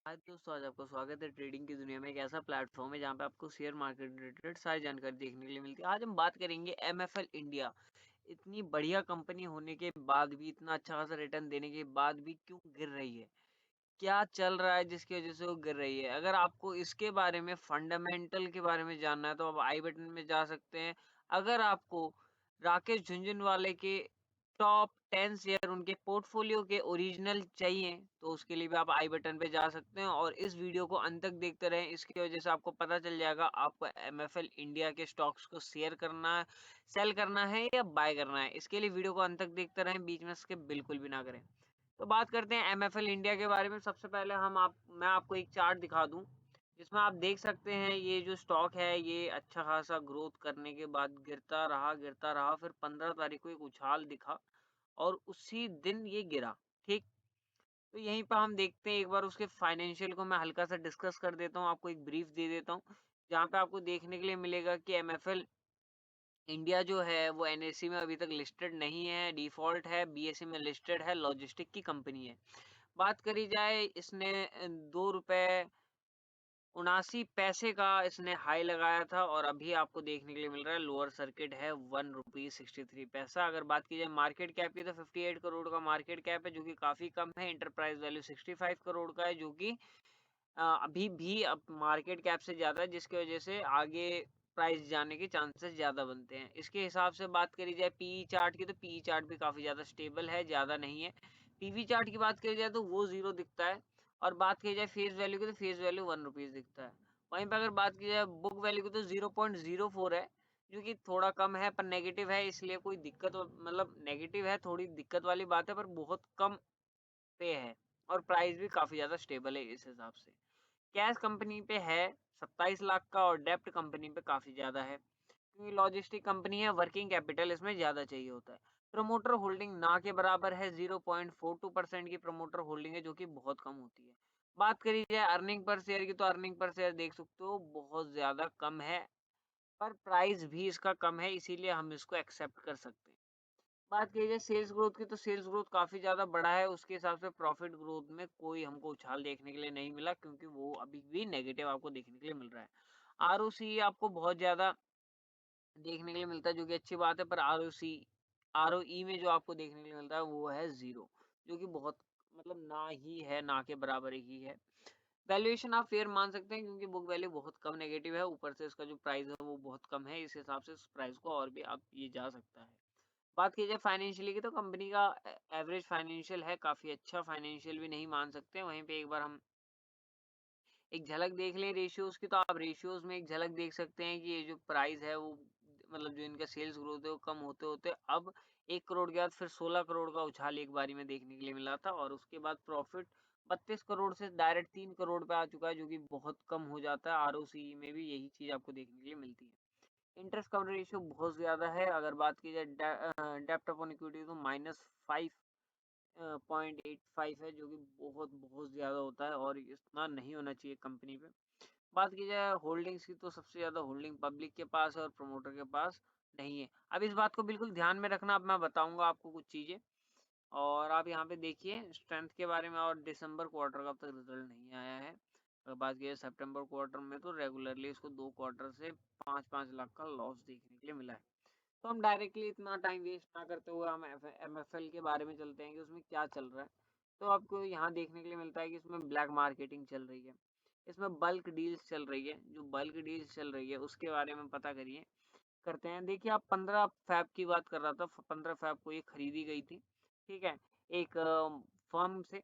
आज दोस्तों आज आपका स्वागत है ट्रेडिंग की दुनिया में। एक ऐसा प्लेटफॉर्म है जहाँ पे आपको शेयर मार्केट रिलेटेड सारी जानकारी देखने के लिए मिलती है। आज हम बात करेंगे एमएफएल इंडिया। इतनी बढ़िया कंपनी होने के बाद भी, इतना अच्छा खासा रिटर्न देने के बाद भी क्यों गिर रही है, क्या चल रहा है जिसकी वजह से वो गिर रही है। अगर आपको इसके बारे में, फंडामेंटल के बारे में जानना है तो आप आई बटन में जा सकते हैं। अगर आपको राकेश झुनझुनवाले के टॉप 10 शेयर, उनके पोर्टफोलियो के ओरिजिनल चाहिए तो उसके लिए भी आप आई बटन पे जा सकते हैं और इस वीडियो को अंत तक देखते रहें। इसकी वजह से आपको पता चल जाएगा आपको एमएफएल इंडिया के स्टॉक्स को शेयर करना, सेल करना है या बाय करना है। इसके लिए वीडियो को अंत तक देखते रहें, बीच में स्किप बिल्कुल भी ना करें। तो बात करते हैं एमएफएल इंडिया के बारे में। सबसे पहले मैं आपको एक चार्ट दिखा दूं जिसमें आप देख सकते हैं ये जो स्टॉक है ये अच्छा खासा ग्रोथ करने के बाद गिरता रहा, फिर 15 तारीख को एक उछाल दिखा और उसी दिन ये गिरा। ठीक, तो यहीं पर हम देखते हैं, एक बार उसके फाइनेंशियल को मैं हल्का सा डिस्कस कर देता हूँ, आपको एक ब्रीफ दे देता हूँ जहाँ पे आपको देखने के लिए मिलेगा कि एमएफएल इंडिया जो है वो एनएससी में अभी तक लिस्टेड नहीं है, डिफॉल्ट है, बीएसई में लिस्टेड है, लॉजिस्टिक की कंपनी है। बात करी जाए, इसने 2 रुपए 79 पैसे का इसने हाई लगाया था और अभी आपको देखने के लिए मिल रहा है लोअर सर्किट है 1 रुपी 63 पैसा। अगर बात की जाए मार्केट कैप की तो 58 करोड़ का मार्केट कैप है जो कि काफी कम है। इंटरप्राइज वैल्यू 65 करोड़ का है जो कि अभी भी अब मार्केट कैप से ज्यादा है, जिसकी वजह से आगे प्राइस जाने के चांसेस ज्यादा बनते हैं। इसके हिसाब से बात करी जाए पीई चार्ट की तो पीई चार्ट भी काफी ज्यादा स्टेबल है, ज्यादा नहीं है। पीवी चार्ट की बात करी जाए तो वो 0 दिखता है और बात की जाए फेस वैल्यू की तो फेस वैल्यू 1 रुपीज दिखता है। वहीं पर अगर बात की जाए बुक वैल्यू की तो 0.04 है जो कि थोड़ा कम है पर नेगेटिव है, इसलिए कोई दिक्कत मतलब नेगेटिव है, थोड़ी दिक्कत वाली बात है पर बहुत कम पे है और प्राइस भी काफी ज्यादा स्टेबल है इस हिसाब से। कैश कंपनी पे है 27 लाख का और डेप्ट कंपनी पे काफी ज्यादा है क्योंकि लॉजिस्टिक कंपनी है, वर्किंग कैपिटल इसमें ज्यादा चाहिए होता है। प्रमोटर होल्डिंग ना के बराबर है, 0.42% की प्रमोटर होल्डिंग है जो कि बहुत कम होती है। बात करी जाए अर्निंग पर शेयर की तो अर्निंग पर शेयर देख सकते हो बहुत ज्यादा कम है, पर प्राइस भी इसका कम है, इसीलिए हम इसको एक्सेप्ट कर सकते हैं। बात की जाए सेल्स ग्रोथ की तो सेल्स ग्रोथ काफी ज्यादा बढ़ा है, उसके हिसाब से प्रॉफिट ग्रोथ में कोई हमको उछाल देखने के लिए नहीं मिला क्योंकि वो अभी भी नेगेटिव आपको देखने के लिए मिल रहा है। आरओसी आपको बहुत ज्यादा देखने के लिए मिलता है जो कि अच्छी बात है, पर आरओई में जो आपको देखने के लिए मिलता है वो है 0 जो कि बहुत मतलब ना ही है, ना के बराबर ही है। वैल्यूएशन आप फेयर मान सकते हैं क्योंकि बुक वैल्यू बहुत कम नेगेटिव है, ऊपर से इसका जो प्राइस है वो बहुत कम है, इस हिसाब से इस प्राइस को और भी आप ये जा सकता है। बात की जाए फाइनेंशियली की तो कंपनी का एवरेज फाइनेंशियल है, काफी अच्छा फाइनेंशियल भी नहीं मान सकते। वहीं पे एक बार हम एक झलक देख लें रेशियोज की तो आप रेशियोज में एक झलक देख सकते हैं कि ये जो प्राइस है वो मतलब जो इनका सेल्स ग्रोथ है वो कम होते होते अब 1 करोड़ के बाद फिर 16 करोड़ का उछाल एक बारी में देखने के लिए मिला था और उसके बाद प्रॉफिट 32 करोड़ से डायरेक्ट 3 करोड़ पे आ चुका है जो कि बहुत कम हो जाता है। आरओसी में भी यही चीज आपको देखने के लिए मिलती है। इंटरेस्ट कवर रेशियो बहुत ज्यादा है। अगर बात की जाए डेप्ट अपॉन इक्विटी तो -5.85 है जो कि बहुत बहुत ज्यादा होता है और इतना नहीं होना चाहिए कंपनी पे। बात की जाए होल्डिंग्स की तो सबसे ज्यादा होल्डिंग पब्लिक के पास है और प्रमोटर के पास नहीं है। अब इस बात को बिल्कुल ध्यान में रखना, अब मैं बताऊंगा आपको कुछ चीजें और आप यहाँ पे देखिए स्ट्रेंथ के बारे में। और दिसंबर क्वार्टर का अब तक रिजल्ट नहीं आया है। अगर बात की जाए सितंबर क्वार्टर में तो रेगुलरली इसको 2 क्वार्टर से 5-5 लाख का लॉस देखने के लिए मिला है। तो हम डायरेक्टली इतना टाइम वेस्ट ना करते हुए हम एमएफएल के बारे में चलते हैं कि उसमें क्या चल रहा है। तो आपको यहाँ देखने के लिए मिलता है कि इसमें ब्लैक मार्केटिंग चल रही है, इसमें बल्क डील्स चल रही है। जो बल्क डील्स चल रही है उसके बारे में पता करिए, करते हैं। देखिए आप 15 फैब की बात कर रहा था, 15 फैब को ये खरीदी गई थी, ठीक है, एक फर्म से,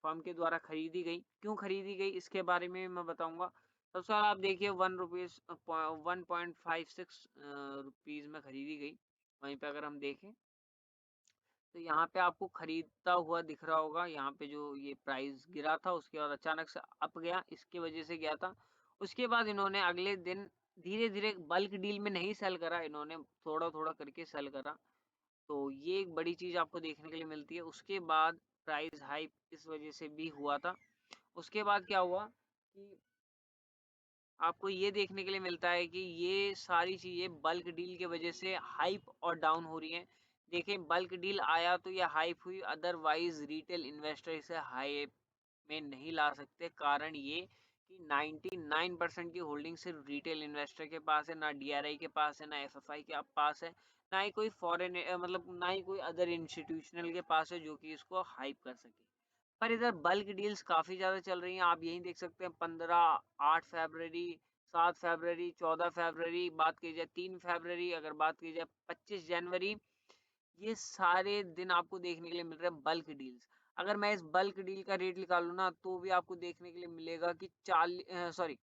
फर्म के द्वारा खरीदी गई। क्यों खरीदी गई इसके बारे में मैं बताऊंगा। सबसे पहले आप देखिए 1.56 रुपीज में खरीदी गई। वहीं पे अगर हम देखें तो यहाँ पे आपको खरीदता हुआ दिख रहा होगा, यहाँ पे जो ये प्राइस गिरा था उसके बाद अचानक से अप गया, इसकी वजह से गया था। उसके बाद इन्होंने अगले दिन धीरे धीरे, बल्क डील में नहीं सेल करा इन्होंने, थोड़ा थोड़ा करके सेल करा। तो ये एक बड़ी चीज आपको देखने के लिए मिलती है। उसके बाद प्राइस हाइप इस वजह से भी हुआ था। उसके बाद क्या हुआ कि आपको ये देखने के लिए मिलता है कि ये सारी चीजें बल्क डील की वजह से हाइप और डाउन हो रही हैं। देखें बल्क डील आया तो ये हाइप हुई, अदरवाइज रिटेल इन्वेस्टर इसे हाइप में नहीं ला सकते। कारण ये कि 99% की होल्डिंग सिर्फ रिटेल इन्वेस्टर के पास है, ना डीआरआई के पास है, ना एफएफआई के पास है, ना ही कोई फॉरेन मतलब ना ही कोई अदर इंस्टीट्यूशनल के पास है जो कि इसको हाइप कर सके। पर इधर बल्क डील्स काफी ज्यादा चल रही हैं, आप यही देख सकते हैं 15, 8 फरवरी, 7 फरवरी, 14 फरवरी, बात की जाए 3 फरवरी, अगर बात की जाए 25 जनवरी, ये सारे दिन आपको देखने के लिए मिल रहे हैं बल्क डील्स। अगर मैं इस बल्क डील का रेट निकालूं ना तो भी आपको देखने के लिए मिलेगा कि 40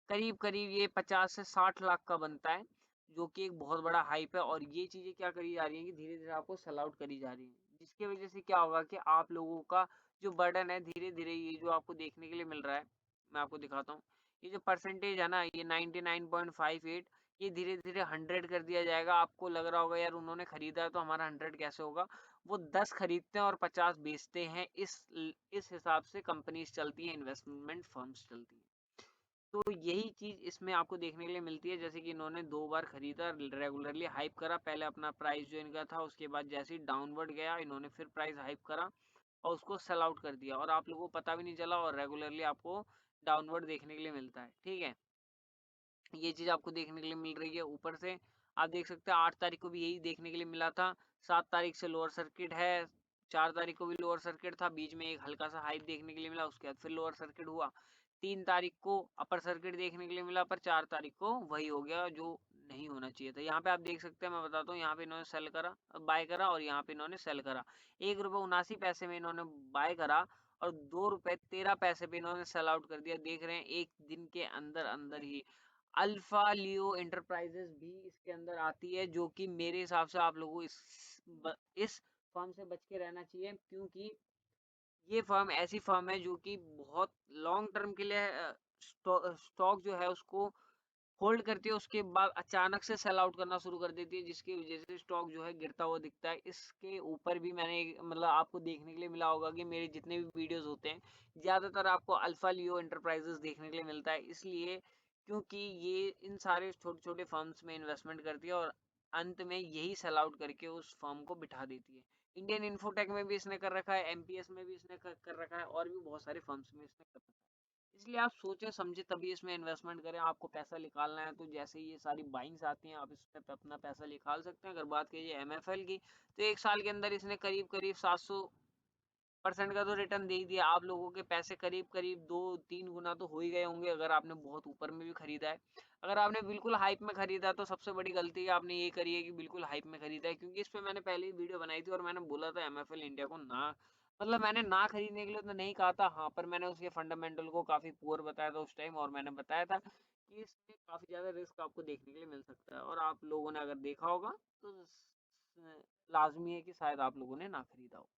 करीब करीब ये 50 से 60 लाख का बनता है, जो कि एक बहुत बड़ा हाइप है। और ये चीजें क्या करी जा रही है कि धीरे धीरे आपको सेल आउट करी जा रही है, जिसकी वजह से क्या होगा कि आप लोगों का जो बर्डन है धीरे धीरे, ये जो आपको देखने के लिए मिल रहा है, मैं आपको दिखाता हूँ, ये जो परसेंटेज है ना, ये 99.58, ये धीरे धीरे 100 कर दिया जाएगा। आपको लग रहा होगा यार उन्होंने खरीदा है तो हमारा 100 कैसे होगा। वो 10 खरीदते हैं और 50 बेचते हैं, इस हिसाब से कंपनीज चलती हैं, इन्वेस्टमेंट फर्म्स चलती हैं। तो यही चीज इसमें आपको देखने के लिए मिलती है, जैसे कि इन्होंने 2 बार खरीदा, रेगुलरली हाइप करा, पहले अपना प्राइस जो इनका था, उसके बाद जैसे ही डाउनवर्ड गया इन्होंने फिर प्राइस हाइप करा और उसको सेल आउट कर दिया, और आप लोगों को पता भी नहीं चला, और रेगुलरली आपको डाउनवर्ड देखने के लिए मिलता है। ठीक है, ये चीज आपको देखने के लिए मिल रही है। ऊपर से आप देख सकते हैं 8 तारीख को भी यही देखने के लिए मिला था, 7 तारीख से लोअर सर्किट है, 4 तारीख को भी लोअर सर्किट था, बीच में एक हल्का सा हाइप देखने के लिए मिला, उसके बाद फिर लोअर सर्किट हुआ, 3 तारीख को अपर सर्किट देखने के लिए मिला, पर 4 तारीख को वही हो गया जो नहीं होना चाहिए था। यहाँ पे आप देख सकते हैं, मैं बताता हूँ, यहाँ पे इन्होंने सेल करा, बाय करा, और यहाँ पे इन्होंने सेल करा, ₹1.79 में इन्होंने बाय करा और ₹2.13 पे इन्होंने सेल आउट कर दिया। देख रहे हैं एक दिन के अंदर अंदर ही अल्फा लियो एंटरप्राइजेस भी इसके अंदर आती है, जो कि मेरे हिसाब से आप लोगों को इस फर्म से बच के रहना चाहिए, क्योंकि ये फर्म ऐसी फर्म है जो कि बहुत लॉन्ग टर्म के लिए स्टॉक जो है उसको होल्ड करती है, उसके बाद अचानक से सेल आउट करना शुरू कर देती है, जिसकी वजह से स्टॉक जो है गिरता हुआ दिखता है। इसके ऊपर भी मैंने मतलब आपको देखने के लिए मिला होगा कि मेरे जितने भी वीडियोस होते हैं, ज्यादातर आपको अल्फा लियो एंटरप्राइजेस देखने के लिए मिलता है, इसलिए क्योंकि ये इन सारे छोटे छोटे फर्म्स में इन्वेस्टमेंट करती है और अंत में यही सेल आउट करके उस फर्म को बिठा देती है। इंडियन इन्फोटेक में भी इसने कर रखा है, एमपीएस में भी इसने कर रखा है, और भी बहुत सारे फर्म्स में इसने कर रखा है। इसलिए आप सोचे समझे तभी इसमें इन्वेस्टमेंट करें। आपको पैसा निकालना है तो जैसे ही ये सारी बाइंग्स आती हैं आप इसमें अपना पैसा निकाल सकते हैं। अगर बात कीजिए एमएफएल की, तो 1 साल के अंदर इसने करीब करीब 700% का तो रिटर्न दे ही दिया। आप लोगों के पैसे करीब करीब 2-3 गुना तो हो ही गए होंगे अगर आपने बहुत ऊपर में भी खरीदा है। अगर आपने बिल्कुल हाइप में खरीदा तो सबसे बड़ी गलती आपने ये करी है कि बिल्कुल हाइप में खरीदा है, क्योंकि इस पे मैंने पहले ही वीडियो बनाई थी और मैंने बोला था एमएफएल इंडिया को ना, मतलब मैंने ना खरीदने के लिए तो नहीं कहा था, हाँ, पर मैंने उसके फंडामेंटल को काफी पुअर बताया था उस टाइम, और मैंने बताया था कि इसमें काफी ज्यादा रिस्क आपको देखने के लिए मिल सकता है, और आप लोगों ने अगर देखा होगा तो लाजमी है कि शायद आप लोगों ने ना खरीदा हो।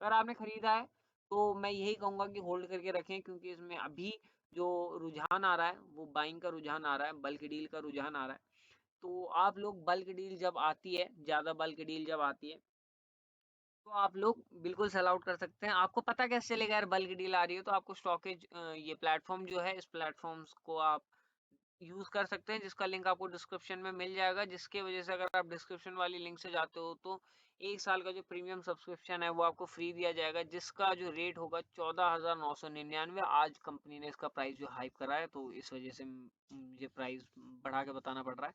अगर आपने खरीदा है तो मैं यही कहूंगा कि होल्ड करके रखें, क्योंकि इसमें अभी जो रुझान आ रहा है वो बाइंग का रुझान आ रहा है, बल्क डील का रुझान आ रहा है। तो आप लोग बल्क डील जब आती है, ज्यादा बल्क डील जब आती है, तो आप लोग बिल्कुल सेल आउट कर सकते हैं। आपको पता कैसे चलेगा यार बल्क डील आ रही है, तो आपको स्टॉकेज ये प्लेटफॉर्म जो है, इस प्लेटफॉर्म्स को आप यूज कर सकते हैं, जिसका लिंक आपको डिस्क्रिप्शन में मिल जाएगा, जिसके वजह से अगर आप डिस्क्रिप्शन वाली लिंक से जाते हो तो 1 साल का जो प्रीमियम सब्सक्रिप्शन है वो आपको फ्री दिया जाएगा, जिसका जो रेट होगा 14,999। आज कंपनी ने इसका प्राइस जो हाइप करा है, तो इस वजह से मुझे प्राइस बढ़ा के बताना पड़ रहा है।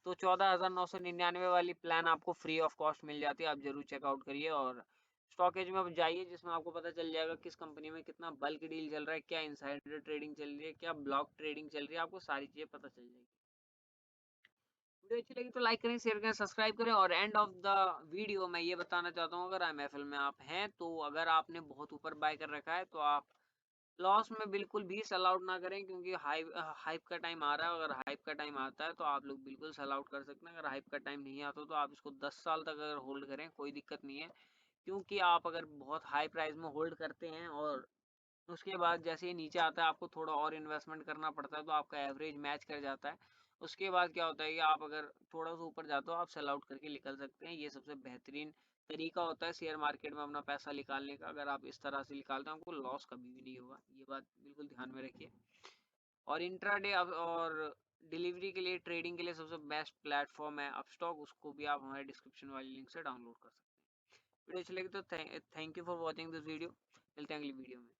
तो 14,999 वाली प्लान आपको फ्री ऑफ कॉस्ट मिल जाती है, आप जरूर चेकआउट करिए और स्टॉकेज में जाइए, जिसमें आपको पता चल जाएगा किस कंपनी में कितना बल्क डील चल रहा है, क्या इनसाइडर ट्रेडिंग चल रही है, क्या ब्लॉक ट्रेडिंग चल रही है, आपको सारी चीजें पता चल जाएगी। वीडियो अच्छी लगी तो लाइक करें, शेयर करें, सब्सक्राइब करें, और एंड ऑफ द वीडियो मैं ये बताना चाहता हूँ, अगर एमएफएल में आप हैं तो अगर आपने बहुत ऊपर बाय कर रखा है तो आप लॉस में बिल्कुल भी सेल आउट ना करें, क्योंकि हाइप का टाइम आ रहा है। अगर हाइप का टाइम आता है तो आप लोग बिल्कुल सेल आउट कर सकते हैं। अगर हाइप का टाइम नहीं आता तो आप इसको 10 साल तक अगर होल्ड करें कोई दिक्कत नहीं है, क्योंकि आप अगर बहुत हाई प्राइस में होल्ड करते हैं और उसके बाद जैसे ही नीचे आता है आपको थोड़ा और इन्वेस्टमेंट करना पड़ता है, तो आपका एवरेज मैच कर जाता है। उसके बाद क्या होता है कि आप अगर थोड़ा सा ऊपर जाते हो आप सेल आउट करके निकल सकते हैं। ये सबसे बेहतरीन तरीका होता है शेयर मार्केट में अपना पैसा निकालने का। अगर आप इस तरह से निकालते हैं आपको लॉस कभी भी नहीं होगा, ये बात बिल्कुल ध्यान में रखिए। और इंट्राडे और डिलीवरी के लिए, ट्रेडिंग के लिए सबसे बेस्ट प्लेटफॉर्म है अपस्टॉक, उसको भी आप हमारे डिस्क्रिप्शन वाली लिंक से डाउनलोड कर सकते हैं। वीडियो अच्छी लगी तो thank you for watching this video. मिलते हैं अगली वीडियो में।